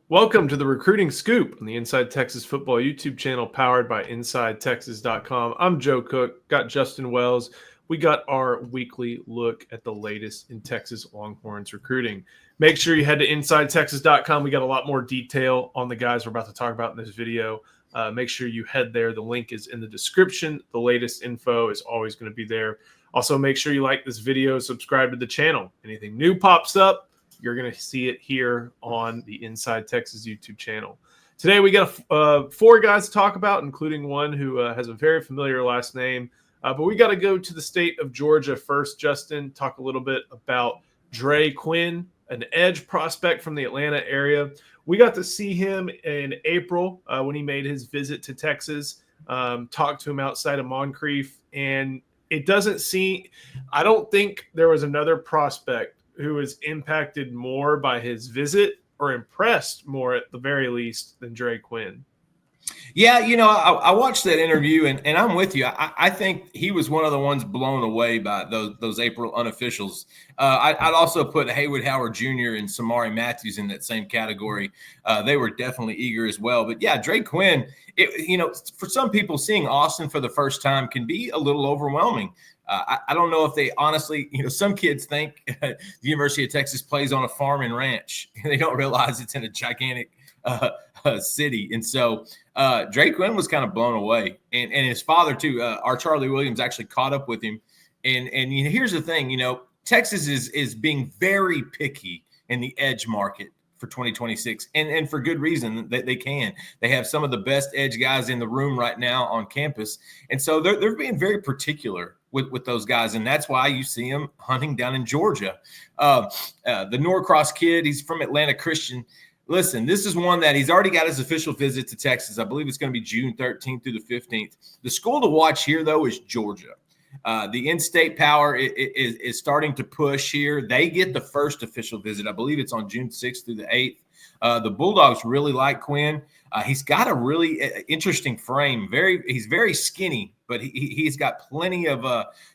Welcome to the Recruiting Scoop on the Inside Texas Football YouTube channel powered by InsideTexas.com. I'm Joe Cook, got Justin Wells. We got our weekly look at the latest in Texas Longhorns recruiting. Make sure you head to InsideTexas.com. We got a lot more detail on the guys we're about to talk about in this video. Make sure you head there. The link is in the description. The latest info is always going to be there. Also, make sure you like this video, subscribe to the channel. Anything new pops up, you're going to see it here on the Inside Texas YouTube channel. Today, we got four guys to talk about, including one who has a very familiar last name. But we got to go to the state of Georgia first, Justin, talk a little bit about Dre Quinn, an edge prospect from the Atlanta area. We got to see him in April when he made his visit to Texas, talked to him outside of Moncrief, and it doesn't seem – I don't think there was another prospect who was impacted more by his visit or impressed more at the very least than Dre Quinn. Yeah, I watched that interview, and I'm with you. I think he was one of the ones blown away by those April unofficials. I'd also put Haywood Howard Jr. and Samari Matthews in that same category. They were definitely eager as well. But, yeah, Dre Quinn, for some people, seeing Austin for the first time can be a little overwhelming. I don't know if they honestly, some kids think the University of Texas plays on a farm and ranch. They don't realize it's in a gigantic city. And so Dre Quinn was kind of blown away. And his father, too, our Charlie Williams, actually caught up with him. And here's the thing, Texas is being very picky in the edge market for 2026, and for good reason that they can. They have some of the best edge guys in the room right now on campus. And so they're being very particular with those guys, and that's why you see him hunting down in Georgia. The Norcross kid, he's from Atlanta Christian. Listen, this is one that he's already got his official visit to Texas. I believe it's going to be June 13th through the 15th. The school to watch here, though, is Georgia. The in-state power is starting to push here. They get the first official visit. I believe it's on June 6th through the 8th. The Bulldogs really like Quinn. He's got a really interesting frame. He's very skinny, but he's got plenty of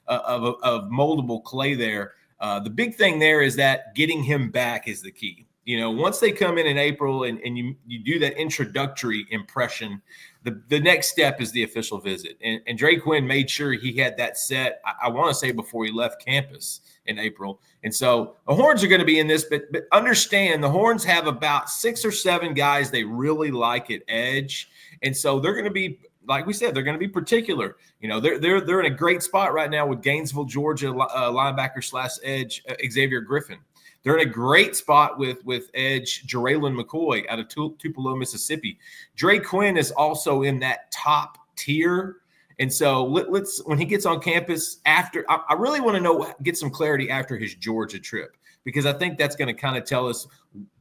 moldable clay there. The big thing there is that getting him back is the key. Once they come in April and you do that introductory impression, the next step is the official visit. And Dre Quinn made sure he had that set, I want to say, before he left campus in April. And so the Horns are going to be in this, but understand the Horns have about 6 or 7 guys they really like at edge. And so they're going to be, like we said, they're going to be particular. They're in a great spot right now with Gainesville, Georgia linebacker / edge Xavier Griffin. They're in a great spot with edge Jeraylin McCoy out of Tupelo, Mississippi. Dre Quinn is also in that top tier. And so let's when he gets on campus after, I really want to get some clarity after his Georgia trip, because I think that's going to kind of tell us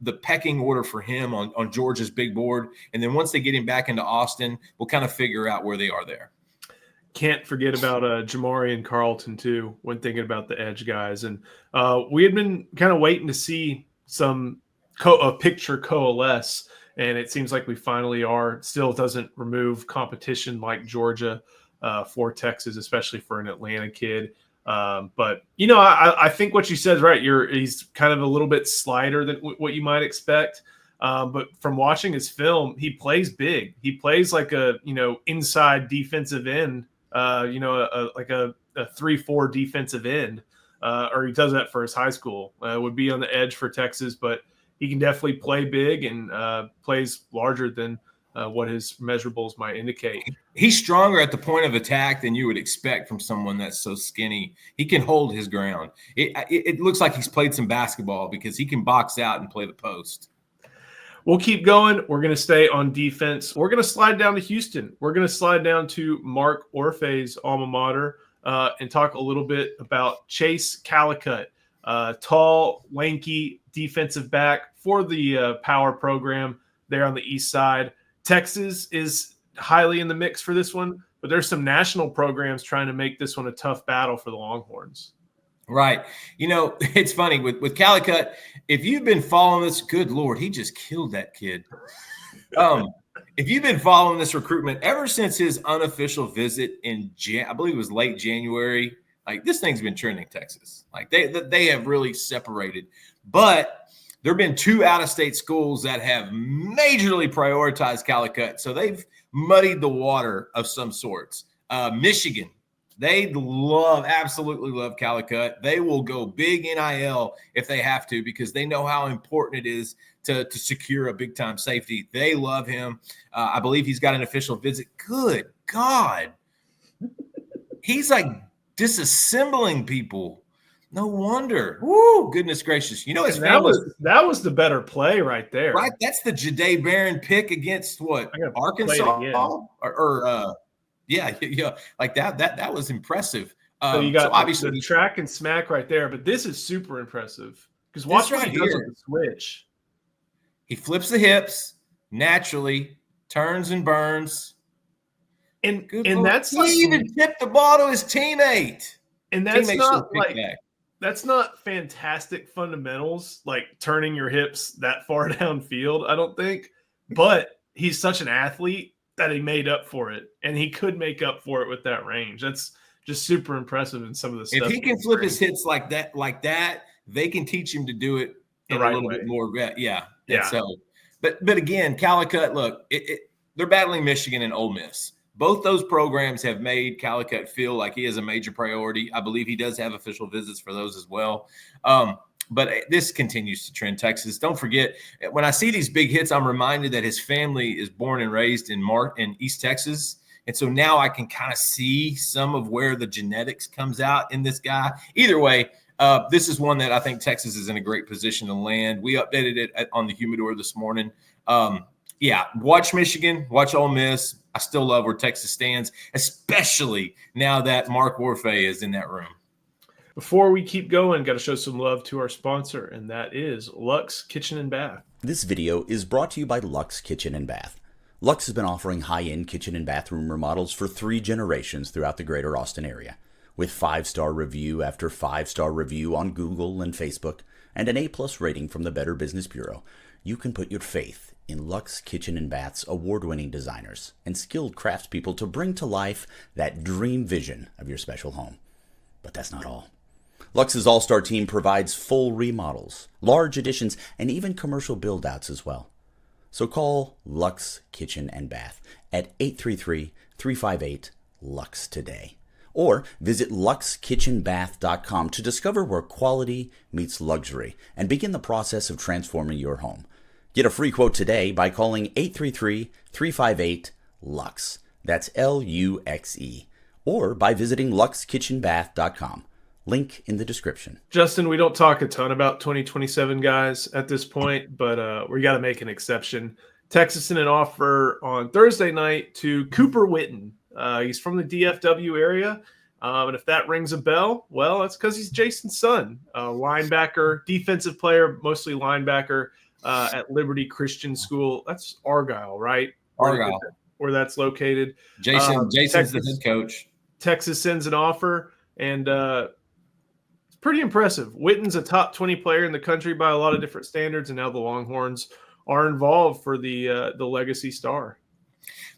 the pecking order for him on Georgia's big board. And then once they get him back into Austin, we'll kind of figure out where they are there. Can't forget about Jamari and Carlton, too, when thinking about the edge guys. And we had been kind of waiting to see a picture coalesce, and it seems like we finally are. Still doesn't remove competition like Georgia for Texas, especially for an Atlanta kid. But, I think what you said is right. He's kind of a little bit slighter than what you might expect. But from watching his film, he plays big. He plays like a, inside defensive end. Like a 3-4 defensive end, or he does that for his high school. Would be on the edge for Texas, but he can definitely play big and plays larger than what his measurables might indicate. He's stronger at the point of attack than you would expect from someone that's so skinny. He can hold his ground. It looks like he's played some basketball because he can box out and play the post. We'll keep going. We're going to stay on defense. We're going to slide down to Houston. We're going to slide down to Mark Orfe's alma mater and talk a little bit about Chace Calicut, tall, lanky defensive back for the power program there on the east side. Texas is highly in the mix for this one, but there's some national programs trying to make this one a tough battle for the Longhorns. Right. It's funny with Calicut, if you've been following this, good Lord, he just killed that kid. If you've been following this recruitment ever since his unofficial visit in I believe it was late January, like this thing's been trending Texas. Like they have really separated. But there have been 2 out-of-state schools that have majorly prioritized Calicut. So they've muddied the water of some sorts. Michigan, they absolutely love Calicut. They will go big NIL if they have to because they know how important it is to secure a big-time safety. They love him. I believe he's got an official visit. Good God. He's like disassembling people. No wonder. Woo, goodness gracious. You know, his family. That was the better play right there. Right. That's the Jahdae Barron pick against what? Arkansas? Yeah. Like that was impressive. So you got obviously the track and smack right there, but this is super impressive because watch what he does with the switch. He flips the hips naturally, turns and burns. And that's like, he even tipped the ball to his teammate. And that's not like that's not fantastic fundamentals, like turning your hips that far downfield, I don't think. But he's such an athlete that he made up for it, and he could make up for it with that range. That's just super impressive in some of the stuff. If he can flip his hips like that, they can teach him to do it in a little bit more. Yeah. So, but again, Calicut, look, they're battling Michigan and Ole Miss. Both those programs have made Calicut feel like he is a major priority. I believe he does have official visits for those as well. But this continues to trend Texas. Don't forget, when I see these big hits, I'm reminded that his family is born and raised in East Texas. And so now I can kind of see some of where the genetics comes out in this guy. Either way, this is one that I think Texas is in a great position to land. We updated it on the Humidor this morning. Watch Michigan, watch Ole Miss. I still love where Texas stands, especially now that Mark Warfay is in that room. Before we keep going, got to show some love to our sponsor, and that is Luxe Kitchen and Bath. This video is brought to you by Luxe Kitchen and Bath. Luxe has been offering high-end kitchen and bathroom remodels for 3 generations throughout the greater Austin area. With 5-star review after 5-star review on Google and Facebook, and an A+ rating from the Better Business Bureau, you can put your faith in Luxe Kitchen and Bath's award-winning designers and skilled craftspeople to bring to life that dream vision of your special home. But that's not all. Luxe's all-star team provides full remodels, large additions, and even commercial build-outs as well. So call Luxe Kitchen and Bath at 833-358-LUXE today. Or visit luxekitchenbath.com to discover where quality meets luxury and begin the process of transforming your home. Get a free quote today by calling 833-358-LUXE. That's LUXE. Or by visiting luxekitchenbath.com. Link in the description. Justin, we don't talk a ton about 2027 guys at this point, but we got to make an exception. Texas sent an offer on Thursday night to Cooper Witten. He's from the DFW area. And if that rings a bell, well, that's because he's Jason's son. Linebacker, defensive player, mostly linebacker at Liberty Christian School. That's Argyle, right? Argyle. Where that's located. Jason's Texas, the head coach. Texas sends an offer, and it's pretty impressive. Witten's a top 20 player in the country by a lot of different standards, and now the Longhorns are involved for the legacy star.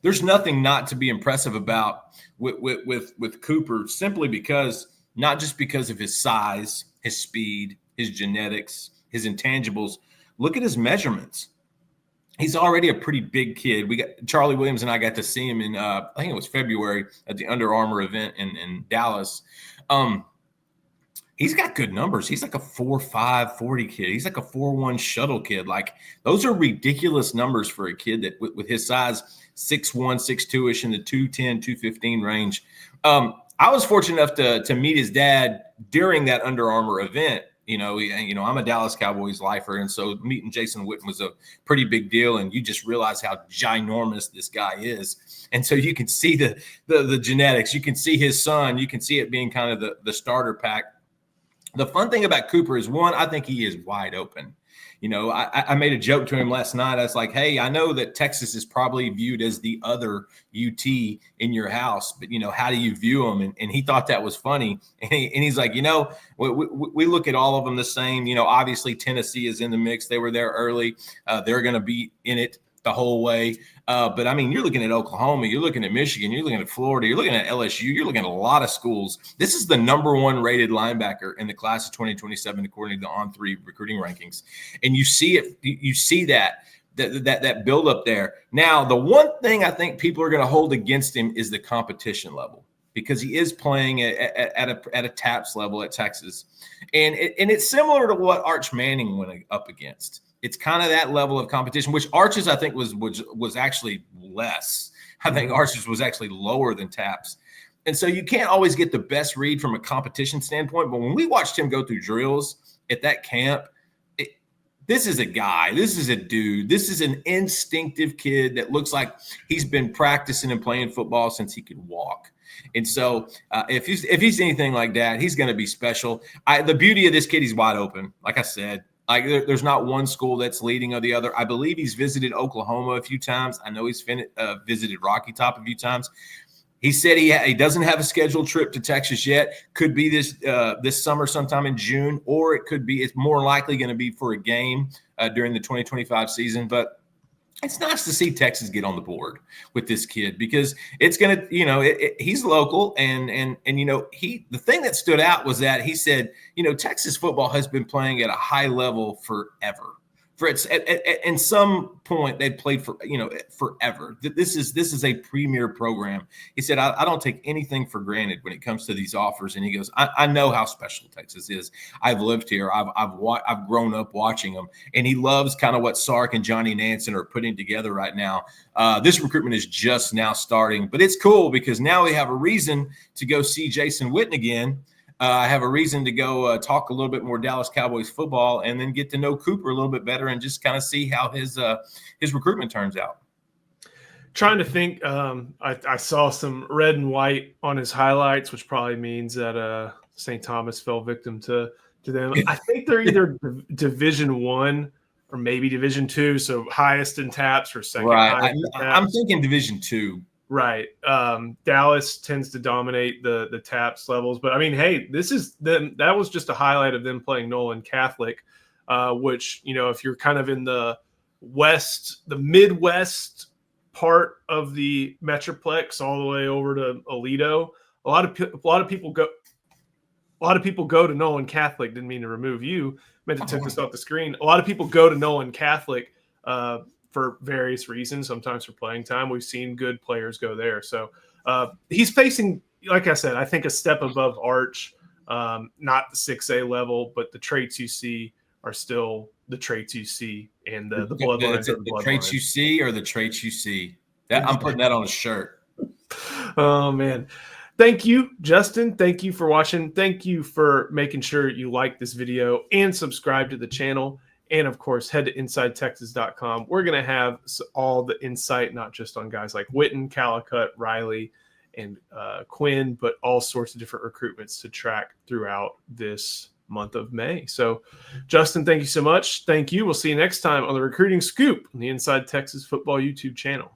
There's nothing not to be impressive about with Cooper, simply because, not just because of his size, his speed, his genetics, his intangibles. Look at his measurements. He's already a pretty big kid. We got Charlie Williams and I got to see him in I think it was February at the Under Armour event in Dallas. He's got good numbers. He's like a 4.5 40 kid. He's like a 4.1 shuttle kid. Like, those are ridiculous numbers for a kid that with his size, 6'1", 6'2"-ish in the 210, 215 range. I was fortunate enough to meet his dad during that Under Armour event. I'm a Dallas Cowboys lifer, and so meeting Jason Witten was a pretty big deal, and you just realize how ginormous this guy is. And so you can see the genetics. You can see his son. You can see it being kind of the starter pack. The fun thing about Cooper is, one, I think he is wide open. I made a joke to him last night. I was like, hey, I know that Texas is probably viewed as the other UT in your house, but, how do you view them? And he thought that was funny. And he's like, we look at all of them the same. Obviously Tennessee is in the mix. They were there early. They're going to be in it. the whole way. But I mean, you're looking at Oklahoma, you're looking at Michigan, you're looking at Florida, you're looking at LSU, you're looking at a lot of schools. This is the #1 rated linebacker in the class of 2027, according to the On3 recruiting rankings. And you see it, you see that build up there. Now, the one thing I think people are going to hold against him is the competition level, because he is playing at a TAPS level at Texas. And it's similar to what Arch Manning went up against. It's kind of that level of competition, which Arch's, I think, was actually less. I think Arch's was actually lower than TAPS. And so you can't always get the best read from a competition standpoint. But when we watched him go through drills at that camp, this is a guy. This is a dude. This is an instinctive kid that looks like he's been practicing and playing football since he could walk. And so if he's anything like that, he's going to be special. The beauty of this kid, he's wide open. Like I said, like there's not one school that's leading or the other. I believe he's visited Oklahoma a few times. I know he's visited Rocky Top a few times. He said he doesn't have a scheduled trip to Texas yet. Could be this summer sometime in June, or it's more likely going to be for a game during the 2025 season. But it's nice to see Texas get on the board with this kid, because it's going to, he's local. And the thing that stood out was that he said, Texas football has been playing at a high level forever. In some point they've played for forever. This is a premier program. He said, I don't take anything for granted when it comes to these offers. And he goes, I know how special Texas is. I've lived here. I've grown up watching them. And he loves kind of what Sark and Johnny Nansen are putting together right now. This recruitment is just now starting, but it's cool because now we have a reason to go see Jason Witten again. I have a reason to go talk a little bit more Dallas Cowboys football, and then get to know Cooper a little bit better and just kind of see how his recruitment turns out. Trying to think, I saw some red and white on his highlights, which probably means that St. Thomas fell victim to them. I think they're either Division I or maybe Division II, so highest in TAPS or second. Right, I'm thinking Division II. Right. Dallas tends to dominate the TAPS levels. But, I mean, hey, that was just a highlight of them playing Nolan Catholic, which, if you're kind of in the Midwest part of the Metroplex all the way over to Aledo, a lot of people go to Nolan Catholic. Didn't mean to remove you. Meant to take this off the screen. A lot of people go to Nolan Catholic for various reasons, sometimes for playing time. We've seen good players go there. So he's facing, like I said, I think a step above Arch, not the 6A level, but the traits you see are still the traits you see, and the bloodlines. The traits you see or the traits you see. I'm putting that on a shirt. Oh, man. Thank you, Justin. Thank you for watching. Thank you for making sure you like this video and subscribe to the channel. And, of course, head to InsideTexas.com. We're going to have all the insight, not just on guys like Witten, Calicut, Riley, and Quinn, but all sorts of different recruitments to track throughout this month of May. So, Justin, thank you so much. Thank you. We'll see you next time on the Recruiting Scoop on the Inside Texas Football YouTube channel.